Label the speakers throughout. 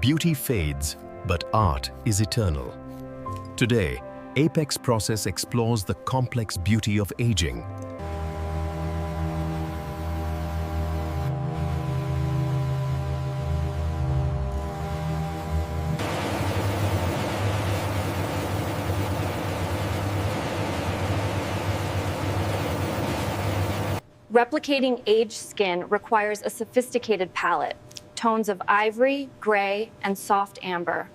Speaker 1: Beauty fades, but art is eternal. Today, Apex Process explores the complex beauty of aging.
Speaker 2: Replicating aged skin requires a sophisticated palette, tones of ivory, gray, and soft amber.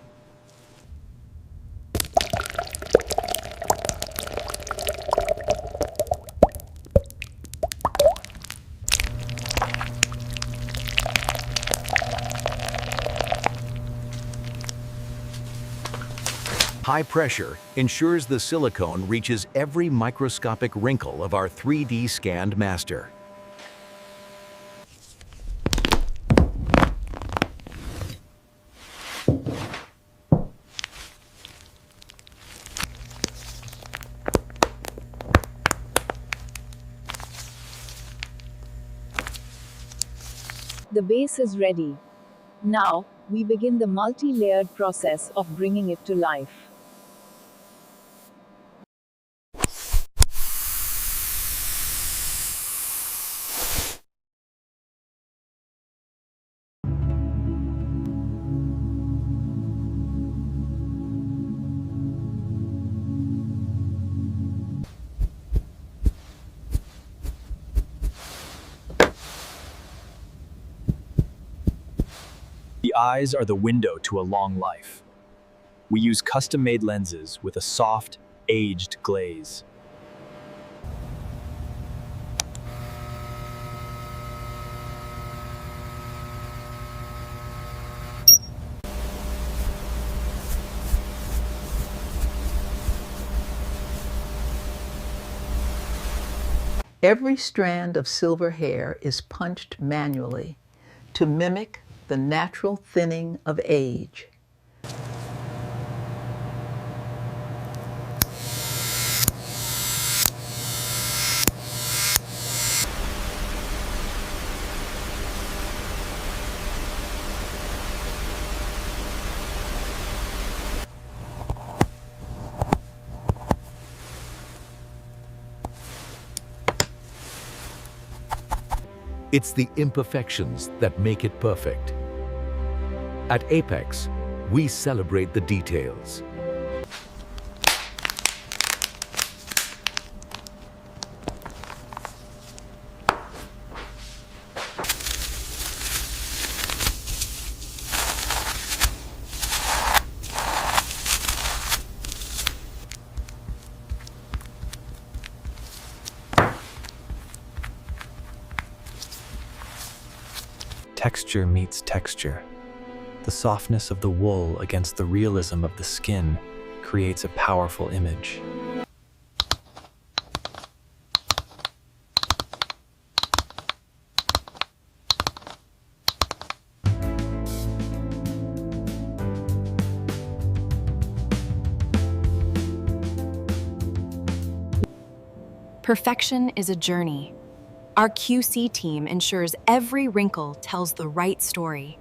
Speaker 1: High pressure ensures the silicone reaches every microscopic wrinkle of our 3D scanned master.
Speaker 3: The base is ready. Now, we begin the multi-layered process of bringing it to life.
Speaker 4: The eyes are the window to a long life. We use custom-made lenses with a soft, aged glaze.
Speaker 5: Every strand of silver hair is punched manually to mimic the natural thinning of age.
Speaker 1: It's the imperfections that make it perfect. At Apex, we celebrate the details.
Speaker 4: Texture meets texture. The softness of the wool against the realism of the skin creates a powerful image.
Speaker 2: Perfection is a journey. Our QC team ensures every wrinkle tells the right story.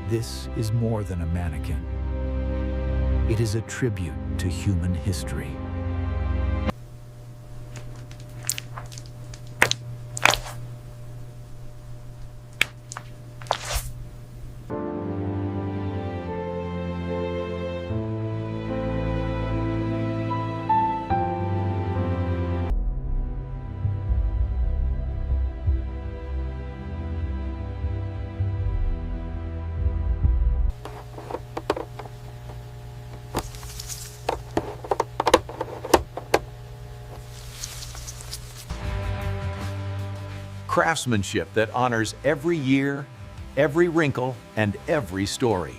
Speaker 1: This is more than a mannequin. It is a tribute to human history. Craftsmanship that honors every year, every wrinkle, and every story.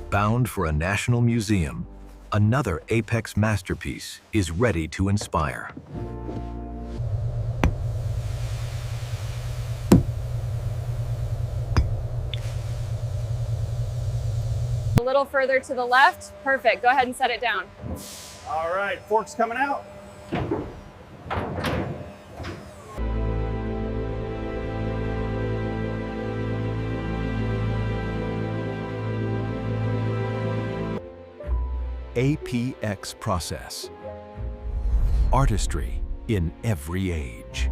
Speaker 1: Bound for a national museum, another Apex masterpiece is ready to inspire.
Speaker 6: A little further to the left. Perfect. Go ahead and set it down.
Speaker 7: All right, fork's coming out.
Speaker 1: APX process. Artistry in every age.